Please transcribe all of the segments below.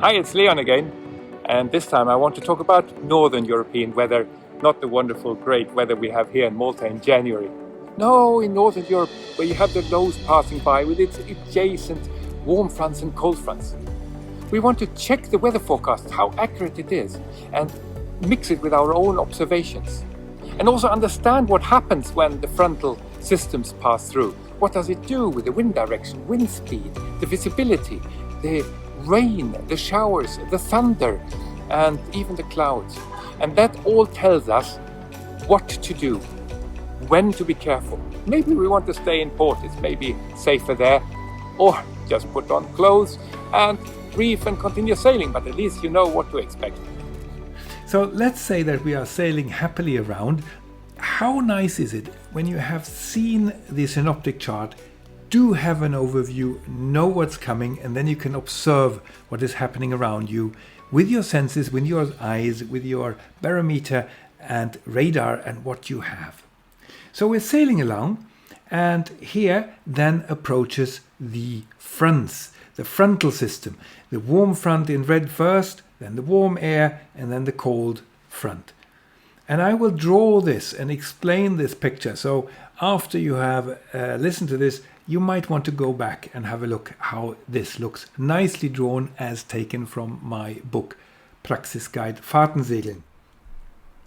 Hi, it's Leon again, and this time I want to talk about Northern European weather, not the wonderful, great weather we have here in Malta in January. No, in Northern Europe, where you have the lows passing by with its adjacent warm fronts and cold fronts. We want to check the weather forecast, how accurate it is, and mix it with our own observations. And also understand what happens when the frontal systems pass through. What does it do with the wind direction, wind speed, the visibility, the rain, the showers, the thunder, and even the clouds. And that all tells us what to do, when to be careful. Maybe we want to stay in port, it's maybe safer there, or just put on clothes and reef and continue sailing, but at least you know what to expect. So let's say that we are sailing happily around. How nice is it when you have seen the synoptic chart, do have an overview, know what's coming, and then you can observe what is happening around you with your senses, with your eyes, with your barometer and radar and what you have. So we're sailing along, and here then approaches the fronts, the frontal system. The warm front in red first, then the warm air, and then the cold front. And I will draw this and explain this picture. So after you have listened to this, you might want to go back and have a look how this looks. Nicely drawn as taken from my book, Praxisguide Fahrtensegeln.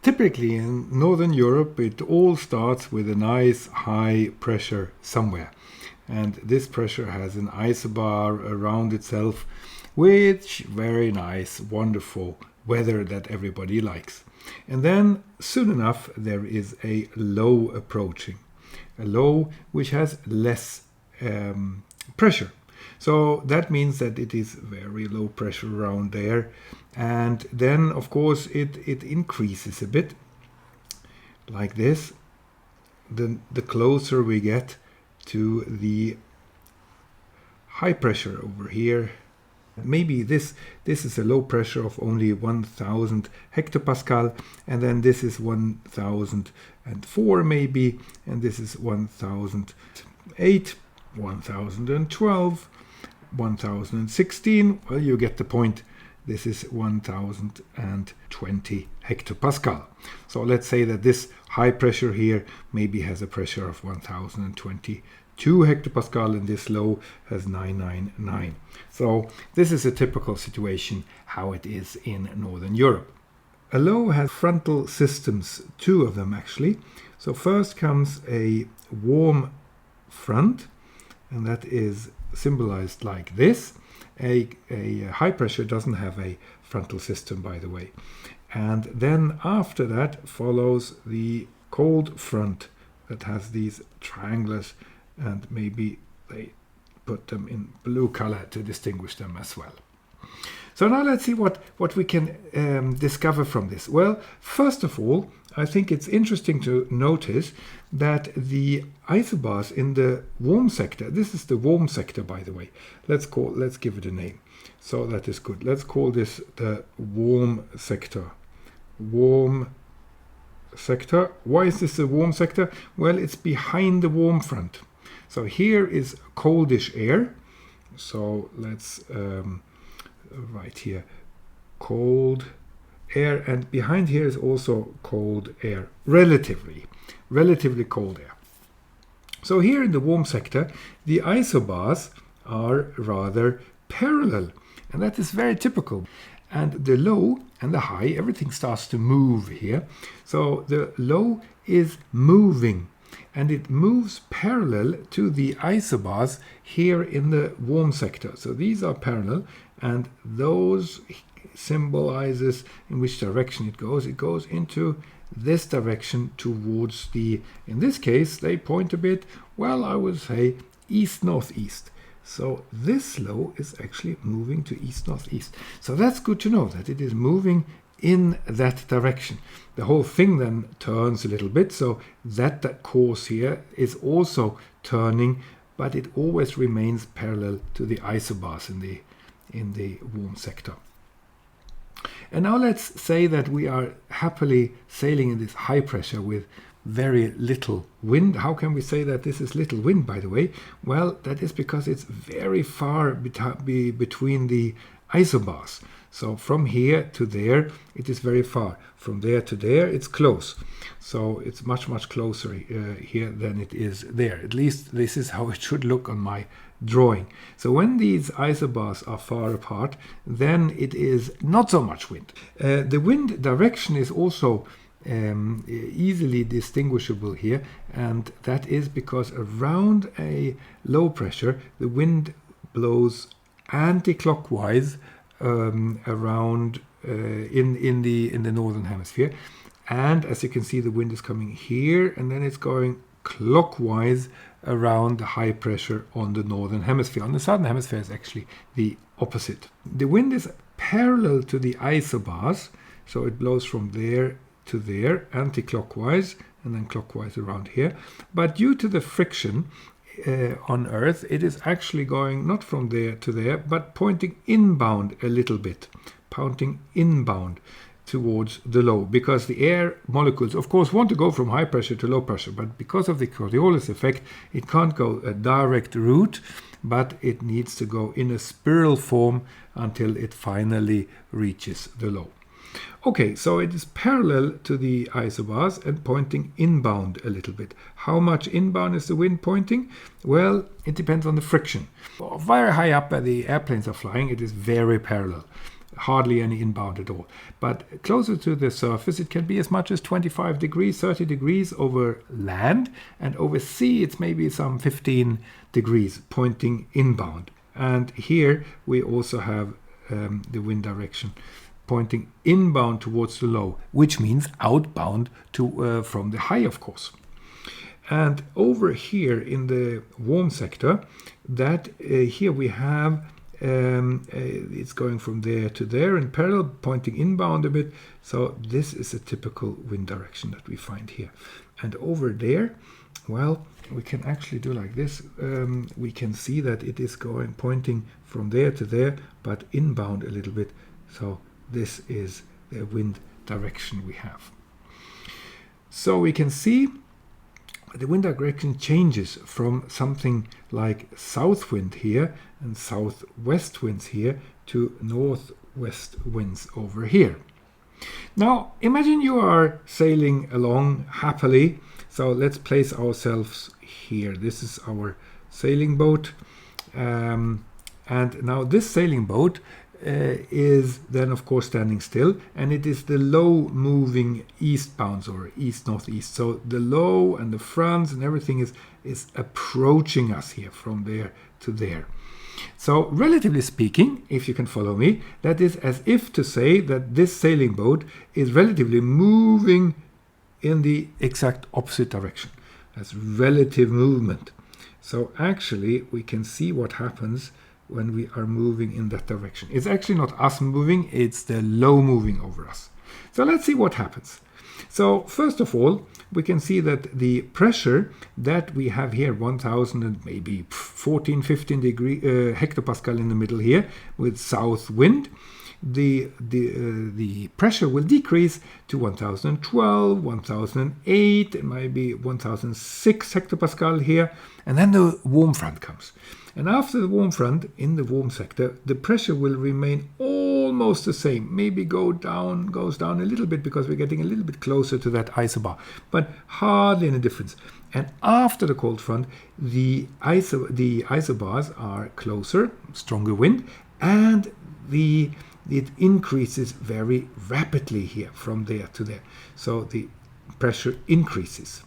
Typically in Northern Europe, it all starts with a nice high pressure somewhere. And this pressure has an isobar around itself, which very nice, wonderful weather that everybody likes. And then soon enough there is a low approaching, a low which has less pressure. So that means that it is very low pressure around there, and then of course it increases a bit like this the closer we get to the high pressure over here. Maybe this is a low pressure of only 1000 hectopascal, and then this is 1004 maybe, and this is 1008, 1012, 1016. Well, you get the point. This is 1020 hectopascal. So let's say that this high pressure here maybe has a pressure of 1022 hectopascal, and this low has 999. So this is a typical situation how it is in Northern Europe. A low has frontal systems, two of them actually. So first comes a warm front, and that is symbolized like this. A high pressure doesn't have a frontal system, by the way. And then after that follows the cold front that has these triangles, and maybe they put them in blue color to distinguish them as well. So now let's see what we can discover from this. Well, first of all, I think it's interesting to notice that the isobars in the warm sector, this is the warm sector, by the way. Let's give it a name. So that is good. Let's call this the warm sector. Warm sector. Why is this the warm sector? Well, it's behind the warm front. So here is coldish air. So let's write here cold air, and behind here is also cold air, relatively cold air. So here in the warm sector, the isobars are rather parallel, and that is very typical. And the low and the high, everything starts to move here. So the low is moving, and it moves parallel to the isobars here in the warm sector. So these are parallel, and those symbolizes in which direction it goes. It goes into this direction towards the, in this case, they point a bit, well, I would say east-northeast. So this low is actually moving to east-northeast. So that's good to know that it is moving in that direction. The whole thing then turns a little bit, so that course here is also turning, but it always remains parallel to the isobars in the warm sector. And now let's say that we are happily sailing in this high pressure with very little wind. How can we say that this is little wind, by the way? Well, that is because it's very far between the isobars. So from here to there, it is very far. From there to there, it's close. So it's much, much closer here than it is there. At least this is how it should look on my drawing. So when these isobars are far apart, then it is not so much wind. The wind direction is also easily distinguishable here, and that is because around a low pressure, the wind blows anti-clockwise around in the northern hemisphere, and as you can see, the wind is coming here and then it's going clockwise around the high pressure on the northern hemisphere. On the southern hemisphere is actually the opposite. The wind is parallel to the isobars, so it blows from there to there anti-clockwise and then clockwise around here, but due to the friction on Earth, it is actually going not from there to there, but pointing inbound a little bit, pointing inbound towards the low, because the air molecules, of course, want to go from high pressure to low pressure, but because of the Coriolis effect, it can't go a direct route, but it needs to go in a spiral form until it finally reaches the low. Okay, so it is parallel to the isobars and pointing inbound a little bit. How much inbound is the wind pointing? Well, it depends on the friction. Very high up where the airplanes are flying, it is very parallel. Hardly any inbound at all. But closer to the surface, it can be as much as 25 degrees, 30 degrees over land, and over sea, it's maybe some 15 degrees pointing inbound. And here we also have the wind direction pointing inbound towards the low, which means outbound to from the high, of course. And over here in the warm sector, that here we have it's going from there to there in parallel, pointing inbound a bit. So this is a typical wind direction that we find here. And over there, well, we can actually do like this. We can see that it is going pointing from there to there, but inbound a little bit. So this is the wind direction we have. So we can see the wind direction changes from something like south wind here and southwest winds here to northwest winds over here. Now imagine you are sailing along happily. So let's place ourselves here. This is our sailing boat. And now this sailing boat is then of course standing still, and it is the low moving eastbound or east-northeast. So the low and the fronts and everything is approaching us here from there to there. So relatively speaking, if you can follow me, that is as if to say that this sailing boat is relatively moving in the exact opposite direction. That's relative movement. So actually we can see what happens when we are moving in that direction. It's actually not us moving, it's the low moving over us. So let's see what happens. So first of all, we can see that the pressure that we have here, 1000 and maybe 14, 15 degree hectopascal in the middle here with south wind, the pressure will decrease to 1012, 1008, and maybe 1006 hectopascal here, and then the warm front comes. And after the warm front, in the warm sector, the pressure will remain almost the same. Maybe goes down a little bit because we're getting a little bit closer to that isobar, but hardly any difference. And after the cold front, the isobars are closer, stronger wind, and it increases very rapidly here from there to there. So the pressure increases.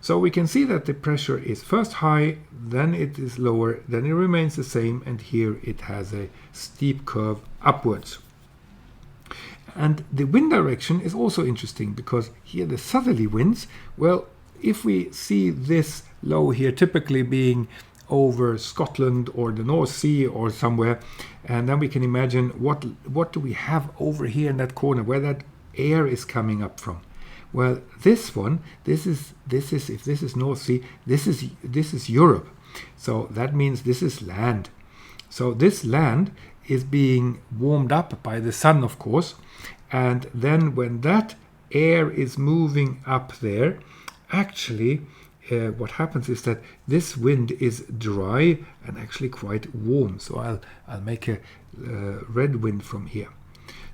So we can see that the pressure is first high, then it is lower, then it remains the same, and here it has a steep curve upwards. And the wind direction is also interesting because here the southerly winds, well, if we see this low here typically being over Scotland or the North Sea or somewhere, and then we can imagine what do we have over here in that corner where that air is coming up from. Well, this one, this is if this is North Sea, this is Europe. So that means this is land. So this land is being warmed up by the sun, of course, and then when that air is moving up there, actually what happens is that this wind is dry and actually quite warm. So I'll make a red wind from here.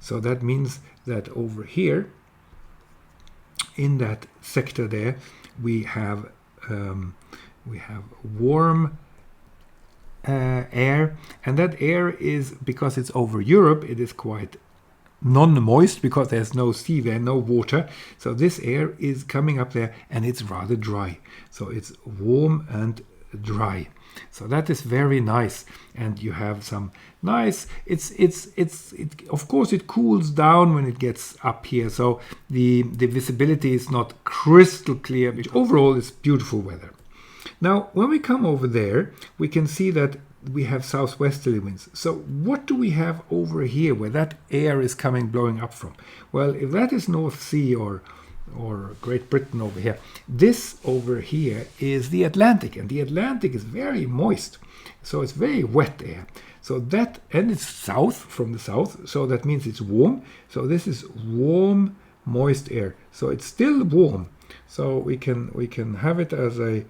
So that means that over here, in that sector there, we have warm air, and that air is, because it's over Europe, it is quite non-moist because there's no sea there, no water. So this air is coming up there and it's rather dry. So it's warm and dry. So that is very nice, and you have some nice. Of course it cools down when it gets up here, so the visibility is not crystal clear, which overall is beautiful weather. Now, when we come over there, we can see that we have southwesterly winds. So what do we have over here where that air is blowing up from? Well, if that is North Sea or Great Britain over here, this over here is the Atlantic, and the Atlantic is very moist. So it's very wet air. So that, and it's south from the south, so that means it's warm. So this is warm, moist air. So it's still warm. So we can have it as a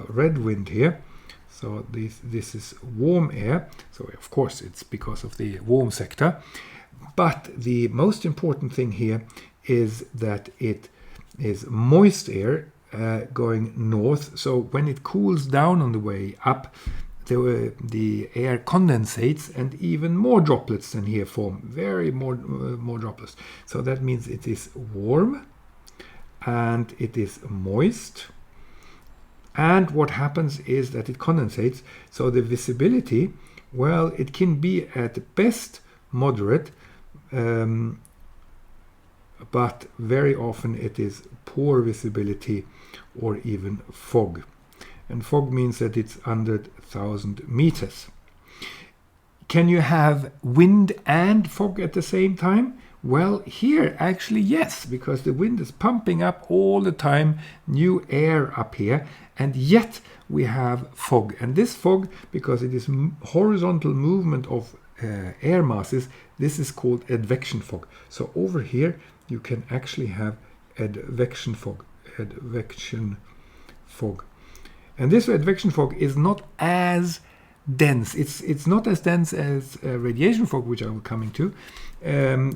red wind here. So this is warm air. So of course it's because of the warm sector. But the most important thing here is that it is moist air going north. So when it cools down on the way up, the air condensates, and even more droplets than here form. Very more droplets. So that means it is warm and it is moist. And what happens is that it condensates. So the visibility, well, it can be at best moderate, but very often it is poor visibility or even fog. And fog means that it's under 1,000 meters. Can you have wind and fog at the same time? Well, here actually yes, because the wind is pumping up all the time, new air up here, and yet we have fog. And this fog, because it is horizontal movement of air masses, this is called advection fog. So over here you can actually have advection fog. And this advection fog is not as dense. It's not as dense as radiation fog, which I will come to,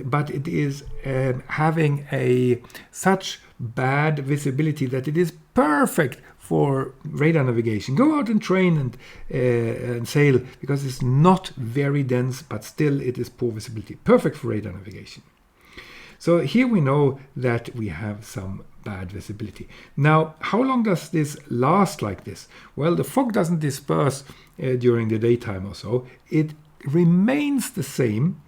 but it is having such bad visibility that it is perfect for radar navigation. Go out and train and sail, because it's not very dense, but still it is poor visibility. Perfect for radar navigation. So here we know that we have some bad visibility. Now, how long does this last like this? Well, the fog doesn't disperse during the daytime or so. It remains the same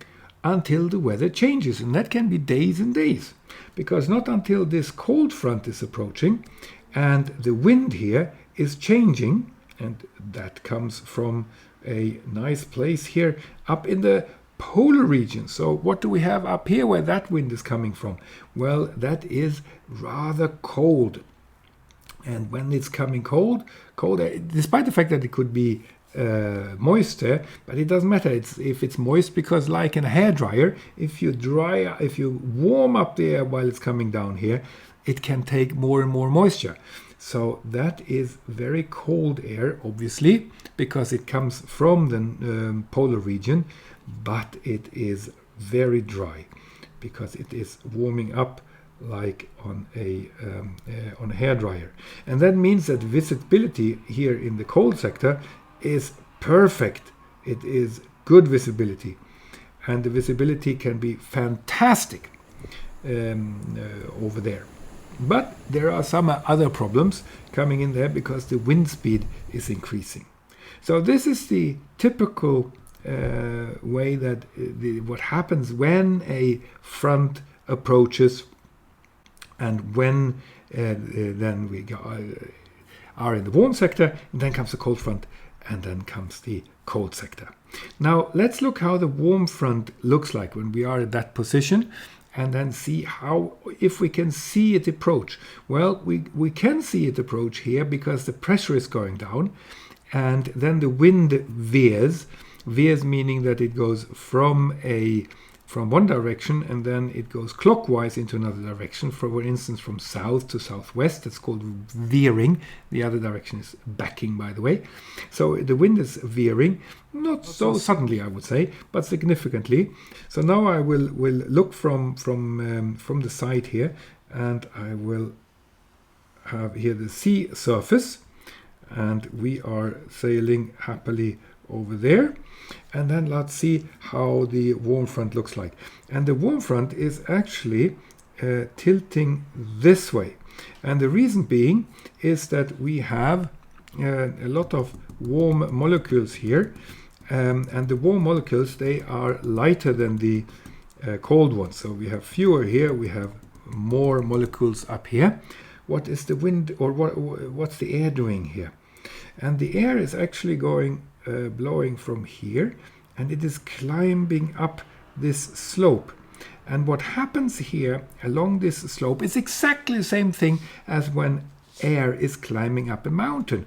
until the weather changes, and that can be days and days, because not until this cold front is approaching and the wind here is changing, and that comes from a nice place here up in the polar region. So what do we have up here where that wind is coming from? Well, that is rather cold. And when it's coming cold, despite the fact that it could be moisture, but it doesn't matter. If it's moist, because like in a hairdryer, if you warm up the air while it's coming down here, it can take more and more moisture. So that is very cold air, obviously, because it comes from the polar region, but it is very dry because it is warming up like on a hairdryer. And that means that visibility here in the cold sector is perfect. It is good visibility, and the visibility can be fantastic over there. But there are some other problems coming in there because the wind speed is increasing. So this is the typical way that what happens when a front approaches, and when then we are in the warm sector, and then comes the cold front, and then comes the cold sector. Now let's look how the warm front looks like when we are at that position, and then see if we can see it approach. Well, we can see it approach here because the pressure is going down, and then the wind veers meaning that it goes from a from one direction and then it goes clockwise into another direction, for instance from south to southwest. That's called veering. The other direction is backing, by the way. So the wind is veering, not so suddenly I would say, but significantly. So now I will look from the side here, and I will have here the sea surface, and we are sailing happily over there. And then let's see how the warm front looks like. And the warm front is actually tilting this way. And the reason being is that we have a lot of warm molecules here. And the warm molecules, they are lighter than the cold ones. So we have fewer here, we have more molecules up here. What is the wind, or what's the air doing here? And the air is actually going blowing from here, and it is climbing up this slope. And what happens here along this slope is exactly the same thing as when air is climbing up a mountain.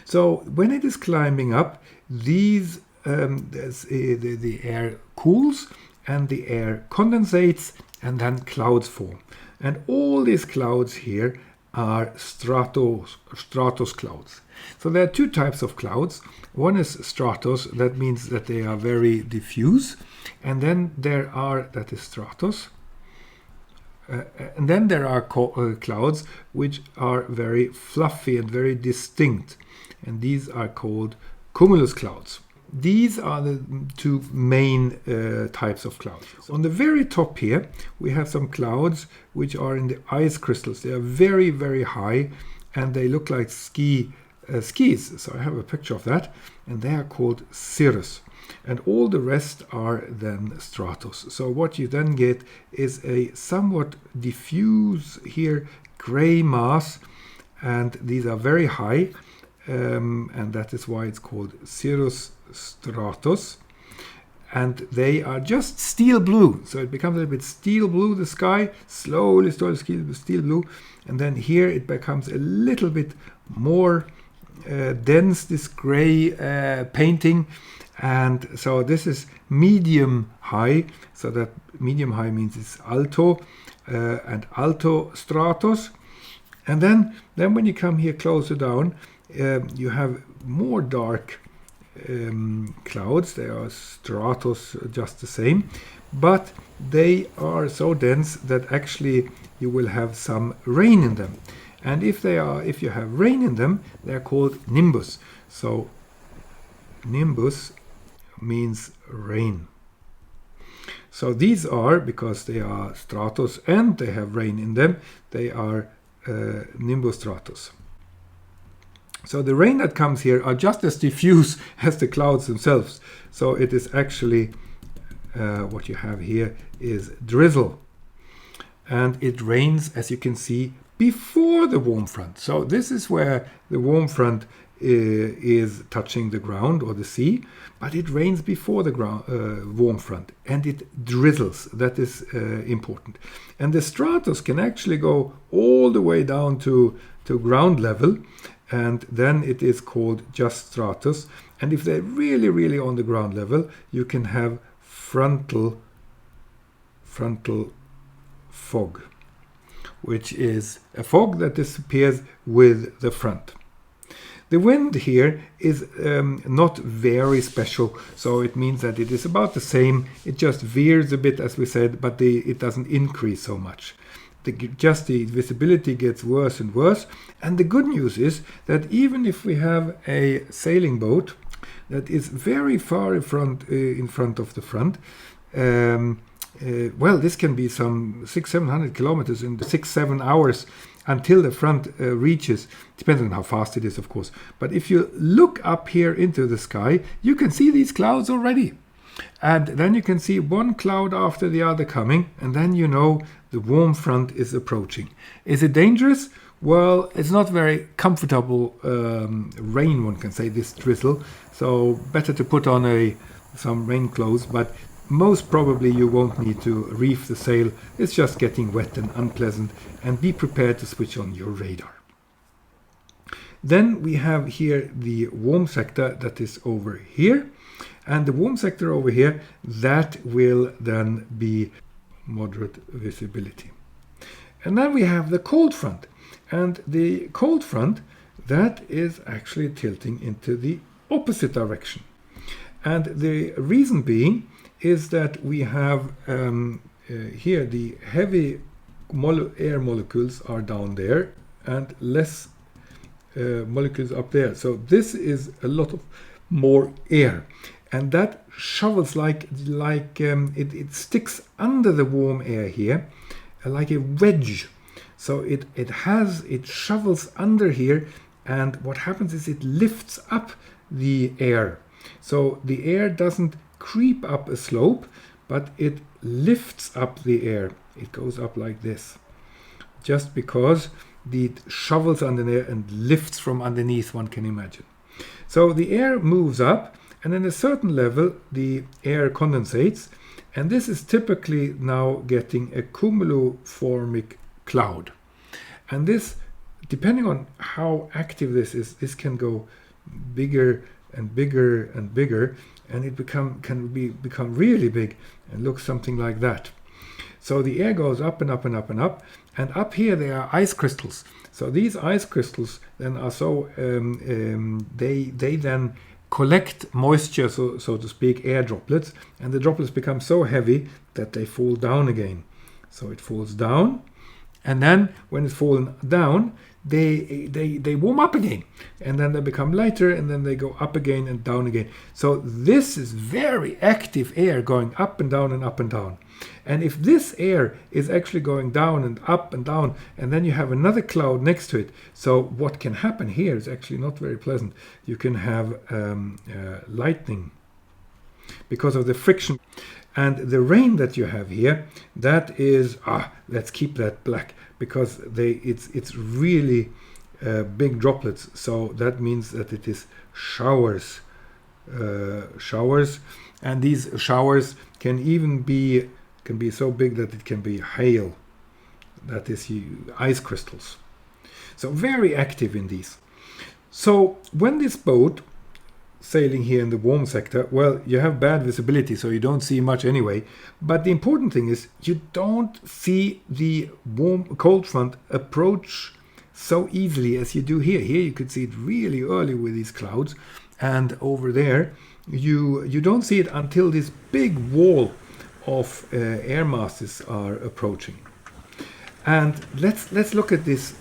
So when it is climbing up, these the air cools and the air condensates, and then clouds form. And all these clouds here are stratus clouds. So there are two types of clouds. One is stratus, that means that they are very diffuse, and then there are, that is stratus, and then there are clouds which are very fluffy and very distinct, and these are called cumulus clouds. These are the two main types of clouds. On the very top here, we have some clouds which are in the ice crystals. They are very, very high, and they look like skis. So I have a picture of that, and they are called cirrus. And all the rest are then stratus. So what you then get is a somewhat diffuse here gray mass, and these are very high, and that is why it's called cirrus stratus. And they are just steel blue, so it becomes a little bit steel blue, the sky, slowly steel blue, and then here it becomes a little bit more dense, this gray painting. And so this is medium high, so that medium high means it's alto, and alto stratus. And then when you come here closer down, you have more dark clouds. They are stratus just the same, but they are so dense that actually you will have some rain in them. And if you have rain in them, they're called nimbus. So nimbus means rain. So these are, because they are stratus and they have rain in them, they are nimbus stratus. So the rain that comes here are just as diffuse as the clouds themselves. So it is actually what you have here is drizzle. And it rains, as you can see, before the warm front. So this is where the warm front is touching the ground or the sea, but it rains before the warm front, and it drizzles. That is important. And the stratus can actually go all the way down to ground level, and then it is called just stratus. And if they're really, really on the ground level, you can have frontal fog, which is a fog that disappears with the front. The wind here is not very special, so it means that it is about the same. It just veers a bit, as we said, but it doesn't increase so much. Just the visibility gets worse and worse. And the good news is that even if we have a sailing boat that is very far in front of the front, well, this can be some 600-700 kilometers in 6-7 hours until the front reaches, depending on how fast it is, of course. But if you look up here into the sky, you can see these clouds already. And then you can see one cloud after the other coming, and then you know the warm front is approaching. Is it dangerous? Well, it's not very comfortable rain, one can say, this drizzle. So better to put on some rain clothes, but most probably you won't need to reef the sail. It's just getting wet and unpleasant, and be prepared to switch on your radar. Then we have here the warm sector that is over here. And the warm sector over here, that will then be moderate visibility. And then we have the cold front. And the cold front, that is actually tilting into the opposite direction. And the reason being is that we have here the heavy air molecules are down there and less molecules up there. So this is a lot of more air. And that shovels it sticks under the warm air here like a wedge. So it shovels under here, and what happens is it lifts up the air. So the air doesn't creep up a slope, but it lifts up the air. It goes up like this, just because it shovels under there and lifts from underneath, one can imagine. So the air moves up, and at a certain level the air condensates, and this is typically now getting a cumuloformic cloud. And this, depending on how active this is, this can go bigger and bigger and bigger, and it can become really big and look something like that. So the air goes up and up and up and up, and up here there are ice crystals. So these ice crystals then are they then collect moisture, so to speak, air droplets, and the droplets become so heavy that they fall down again. So it falls down, and then when it's fallen down, they warm up again, and then they become lighter, and then they go up again and down again. So this is very active air going up and down and up and down. And if this air is actually going down and up and down, and then you have another cloud next to it, so what can happen here is actually not very pleasant. You can have lightning because of the friction. And the rain that you have here, that is, let's keep that black, because it's really big droplets. So that means that it is showers. And these showers can even be so big that it can be hail. That is ice crystals. So very active in these. So when this boat sailing here in the warm sector, well, you have bad visibility, so you don't see much anyway. But the important thing is you don't see the cold front approach so easily as you do here. Here you could see it really early with these clouds, and over there you don't see it until this big wall of air masses are approaching. And let's look at this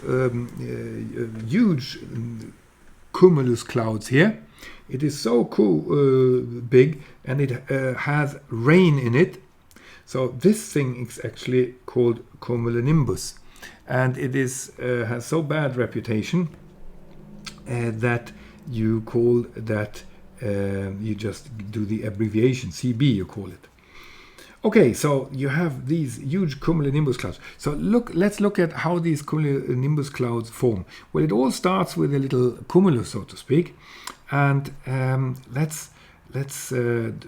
huge cumulus clouds here. It is so big, and it has rain in it. So this thing is actually called cumulonimbus, and it has so bad reputation that you call that you just do the abbreviation CB, you call it. Okay, so you have these huge cumulonimbus clouds. So let's look at how these cumulonimbus clouds form. Well, it all starts with a little cumulus, so to speak. And let's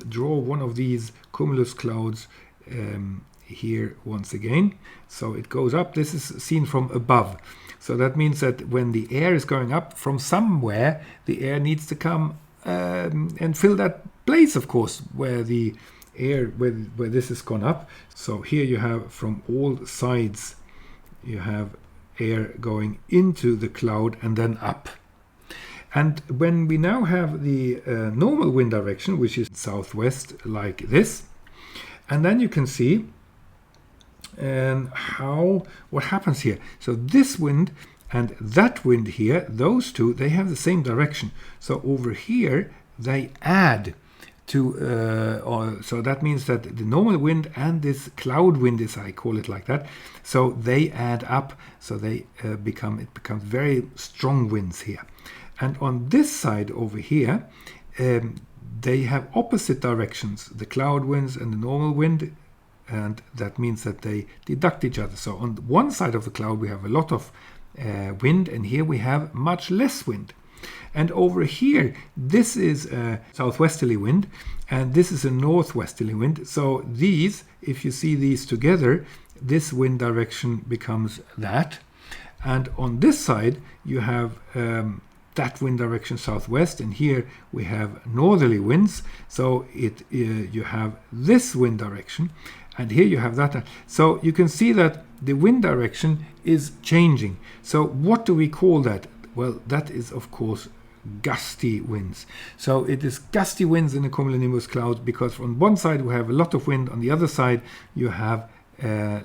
draw one of these cumulus clouds here once again. So it goes up. This is seen from above. So that means that when the air is going up from somewhere, the air needs to come and fill that place, of course, where the air, where this has gone up. So here you have from all sides, you have air going into the cloud and then up. And when we now have the normal wind direction, which is southwest like this, and then you can see what happens here. So this wind and that wind here, those two, they have the same direction. So over here they add to, so that means that the normal wind and this cloud wind, as I call it like that, so they add up, so they it becomes very strong winds here. And on this side over here, they have opposite directions, the cloud winds and the normal wind, and that means that they deduct each other. So on one side of the cloud we have a lot of wind, and here we have much less wind. And over here, this is a southwesterly wind, and this is a northwesterly wind. So these, if you see these together, this wind direction becomes that. And on this side, you have that wind direction southwest, and here we have northerly winds. So you have this wind direction, and here you have that. So you can see that the wind direction is changing. So what do we call that? Well, that is of course gusty winds. So it is gusty winds in the cumulonimbus cloud, because on one side we have a lot of wind, on the other side you have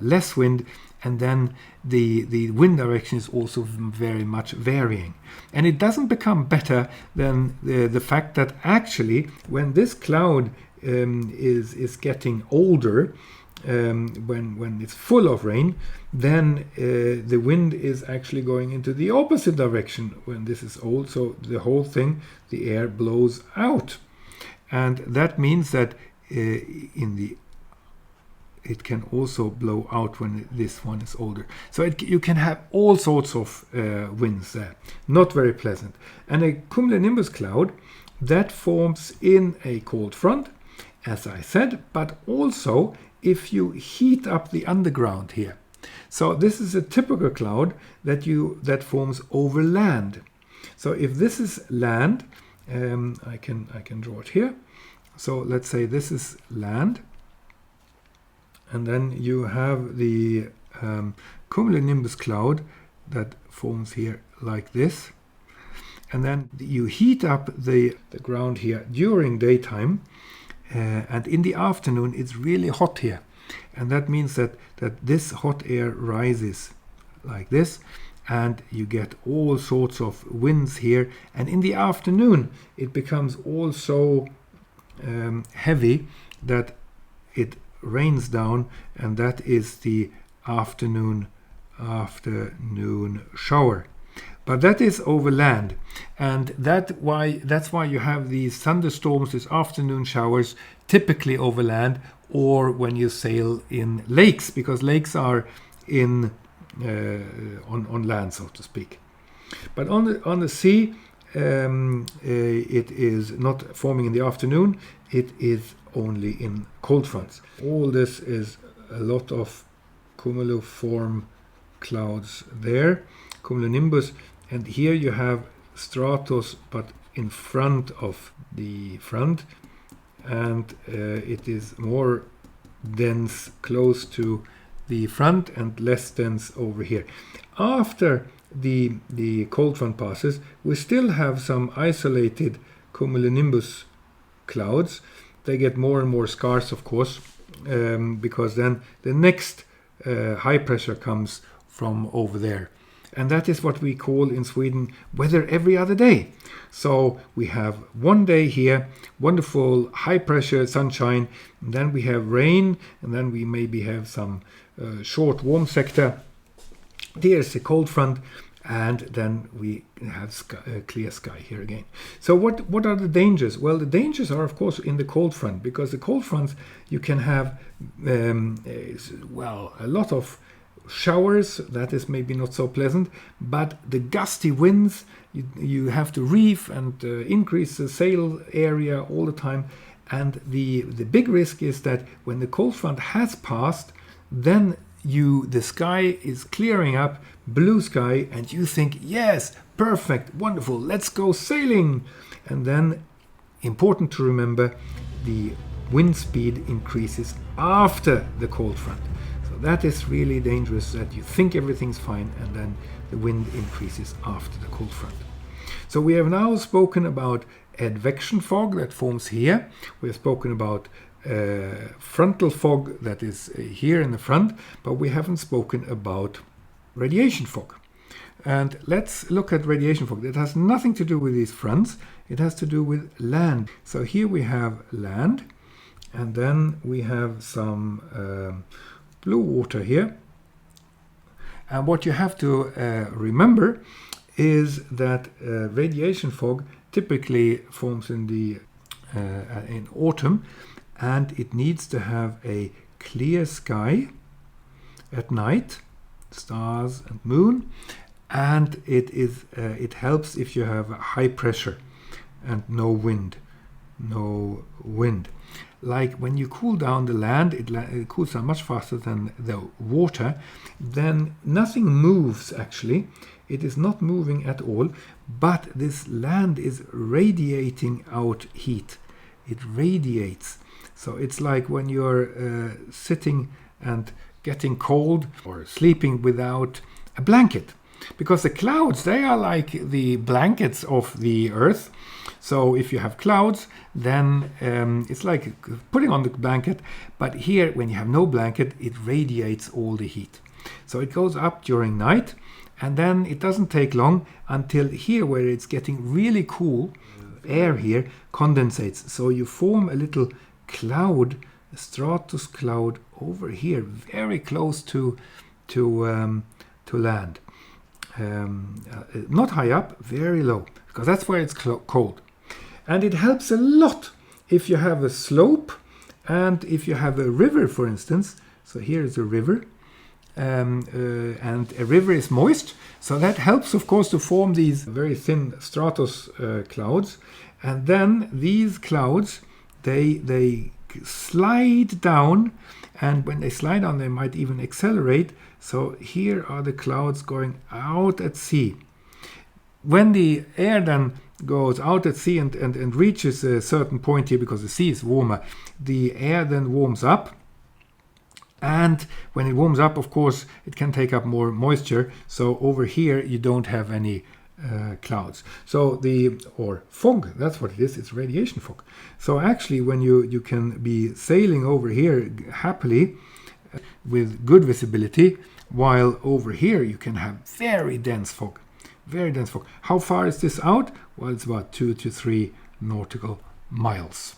less wind, and then the wind direction is also very much varying. And it doesn't become better than the fact that actually when this cloud is getting older, when it's full of rain, then the wind is actually going into the opposite direction when this is old. So the whole thing, the air blows out, and that means that it can also blow out when this one is older. So you can have all sorts of winds there. Not very pleasant. And a cumulonimbus cloud that forms in a cold front, as I said, but also if you heat up the underground here. So this is a typical cloud that forms over land. So if this is land, I can draw it here. So let's say this is land, and then you have the cumulonimbus cloud that forms here like this, and then you heat up the ground here during daytime, and in the afternoon it's really hot here, and that means that this hot air rises like this, and you get all sorts of winds here, and in the afternoon it becomes also heavy that it rains down, and that is the afternoon shower. But that is over land, and that's why you have these thunderstorms, these afternoon showers, typically over land or when you sail in lakes, because lakes are on land, so to speak. But on the sea, it is not forming in the afternoon. It is only in cold fronts. All this is a lot of cumuliform clouds there, cumulonimbus, and here you have stratus, but in front of the front, and it is more dense close to the front and less dense over here. After the cold front passes, we still have some isolated cumulonimbus clouds. They get more and more scarce, of course, because then the next high pressure comes from over there. And that is what we call in Sweden weather every other day. So we have one day here, wonderful high pressure sunshine, and then we have rain, and then we maybe have some short warm sector. There's the cold front, and then we have clear sky here again. So what are the dangers? Well, the dangers are, of course, in the cold front, because the cold fronts, you can have a lot of showers. That is maybe not so pleasant, but the gusty winds, you have to reef and increase the sail area all the time. And the big risk is that when the cold front has passed, then the sky is clearing up, blue sky, and you think, yes, perfect, wonderful, let's go sailing. And then, important to remember, the wind speed increases after the cold front. So that is really dangerous, that you think everything's fine, and then the wind increases after the cold front. So we have now spoken about advection fog that forms here. We have spoken about frontal fog that is here in the front, but we haven't spoken about radiation fog. And let's look at radiation fog. It has nothing to do with these fronts. It has to do with land. So here we have land, and then we have some blue water here. And what you have to remember is that radiation fog typically forms in autumn, and it needs to have a clear sky at night, stars and moon, and it helps if you have high pressure and no wind. like when you cool down the land, it cools down much faster than the water, then nothing moves actually. It is not moving at all, but this land is radiating out heat. It radiates. So it's like when you're sitting and getting cold or sleeping without a blanket. Because the clouds, they are like the blankets of the earth. So if you have clouds, then it's like putting on the blanket. But here, when you have no blanket, it radiates all the heat. So it goes up during night, and then it doesn't take long until here, where it's getting really cool, air here condensates. So you form a little cloud, a stratus cloud over here, very close to land. Not high up, very low, because that's where it's cold. And it helps a lot if you have a slope and if you have a river, for instance. So here is a river, and a river is moist. So that helps, of course, to form these very thin stratus clouds. And then these clouds, they slide down, and when they slide down, they might even accelerate. So here are the clouds going out at sea. When the air then goes out at sea and reaches a certain point here, because the sea is warmer, the air then warms up. And when it warms up, of course, it can take up more moisture. So over here, you don't have any clouds. So or fog, that's what it is. It's radiation fog. So actually, when you can be sailing over here happily with good visibility, while over here you can have very dense fog. Very dense fog. How far is this out? Well, it's about 2 to 3 nautical miles.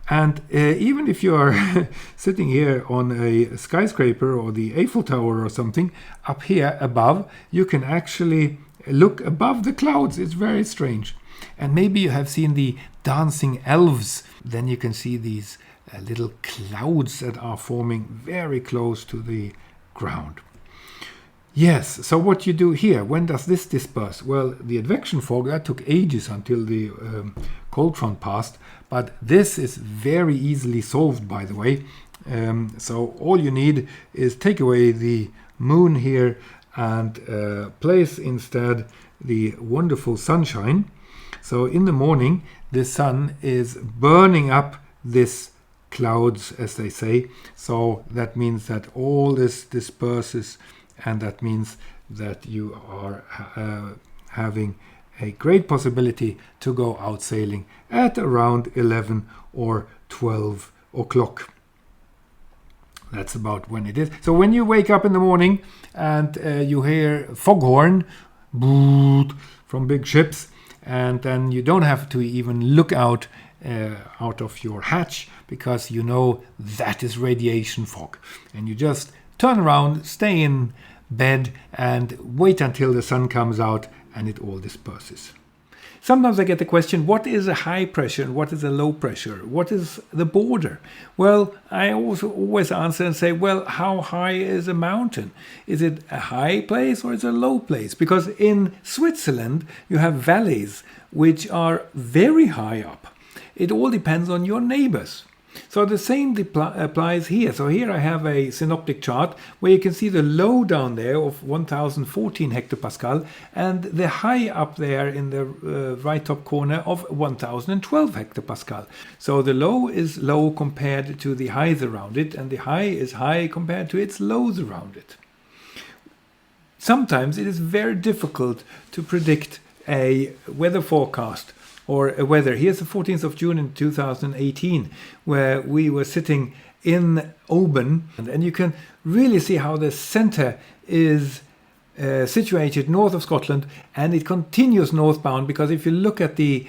And even if you are sitting here on a skyscraper or the Eiffel Tower or something, up here above, you can actually look above the clouds. It's very strange. And maybe you have seen the dancing elves. Then you can see these little clouds that are forming very close to the ground. Yes, so what you do here, when does this disperse? Well, the advection fog, that took ages until the Coldfront passed, but this is very easily solved, by the way. So all you need is take away the moon here and place instead the wonderful sunshine. So in the morning, the sun is burning up this clouds, as they say. So that means that all this disperses, and that means that you are having a great possibility to go out sailing at around 11 or 12 o'clock. That's about when it is. So when you wake up in the morning and you hear foghorn boot from big ships, and then you don't have to even look out of your hatch, because you know that is radiation fog. And you just turn around, stay in bed, and wait until the sun comes out and it all disperses. Sometimes I get the question, what is a high pressure and what is a low pressure? What is the border? Well, I also always answer and say, well, how high is a mountain? Is it a high place or is it a low place? Because in Switzerland, you have valleys which are very high up. It all depends on your neighbors. So the same applies here. So here I have a synoptic chart where you can see the low down there of 1014 hectopascal and the high up there in the right top corner of 1012 hectopascal. So the low is low compared to the highs around it, and the high is high compared to its lows around it. Sometimes it is very difficult to predict a weather forecast or a weather. Here's the 14th of June in 2018, where we were sitting in Oban, and you can really see how the center is situated north of Scotland, and it continues northbound, because if you look at the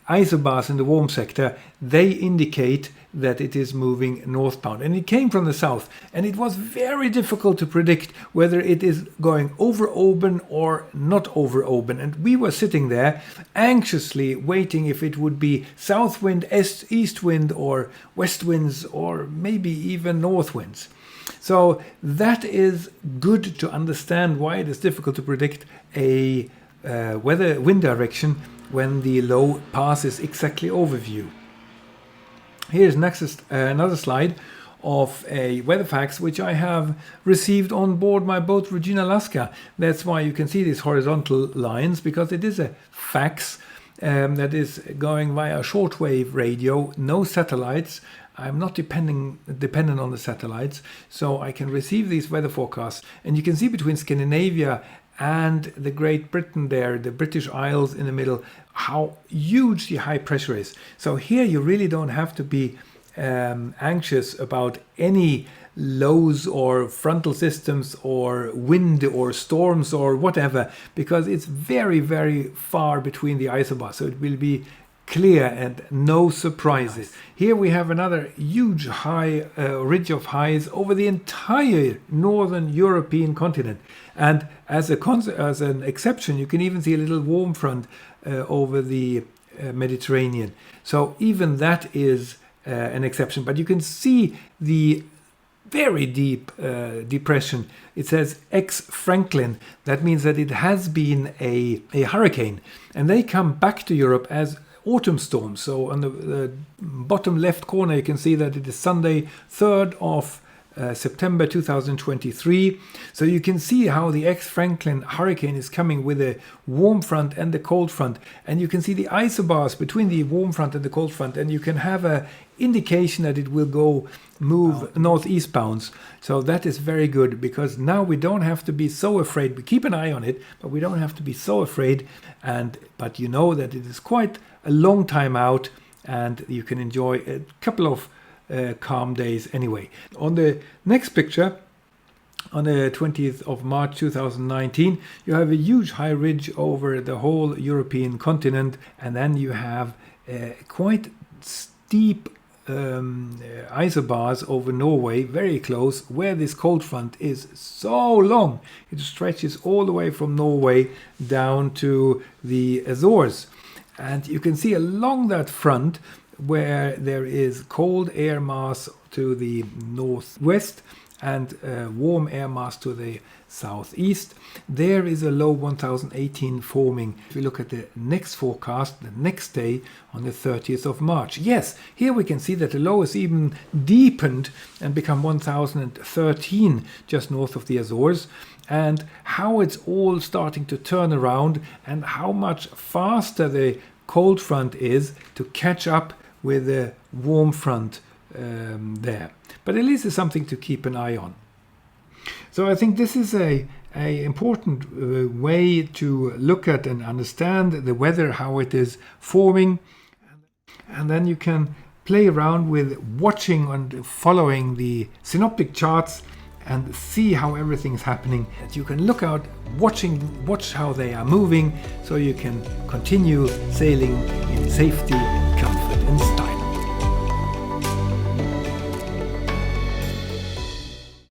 isobars in the warm sector, they indicate that it is moving northbound. And it came from the south, and it was very difficult to predict whether it is going over Oban or not over Oban. And we were sitting there anxiously waiting if it would be south wind, east wind, or west winds, or maybe even north winds. So that is good to understand why it is difficult to predict a wind direction when the low passes exactly over you. Here's next another slide of a weather fax which I have received on board my boat Regina Alaska. That's why you can see these horizontal lines, because it is a fax that is going via shortwave radio, no satellites. I'm not dependent on the satellites, so I can receive these weather forecasts. And you can see between Scandinavia and the Great Britain there, the British Isles in the middle, how huge the high pressure is. So here you really don't have to be anxious about any lows or frontal systems or wind or storms or whatever, because it's very, very far between the isobars, so it will be clear and no surprises. Here we have another huge high ridge of highs over the entire northern European continent, and as an exception you can even see a little warm front over the Mediterranean. So even that is an exception, but you can see the very deep depression. It says ex Franklin. That means that it has been a hurricane, and they come back to Europe as autumn storms. So on the bottom left corner you can see that it is Sunday 3rd of September 2023. So you can see how the ex-Franklin hurricane is coming with a warm front and the cold front, and you can see the isobars between the warm front and the cold front, and you can have a indication that it will move northeast bounds. So that is very good, because now we don't have to be so afraid. We keep an eye on it, but we don't have to be so afraid. But you know that it is quite a long time out, and you can enjoy a couple of calm days anyway. On the next picture, on the 20th of March 2019, you have a huge high ridge over the whole European continent, and then you have quite steep isobars over Norway, very close, where this cold front is so long. It stretches all the way from Norway down to the Azores. And you can see along that front where there is cold air mass to the northwest and warm air mass to the southeast, there is a low 1018 forming. If we look at the next forecast, the next day on the 30th of March, yes, here we can see that the low is even deepened and become 1013 just north of the Azores, and how it's all starting to turn around and how much faster the cold front is to catch up with the warm front there. But at least it's something to keep an eye on. So I think this is a important way to look at and understand the weather, how it is forming. And then you can play around with watching and following the synoptic charts and see how everything is happening. That you can look out, watch how they are moving, so you can continue sailing in safety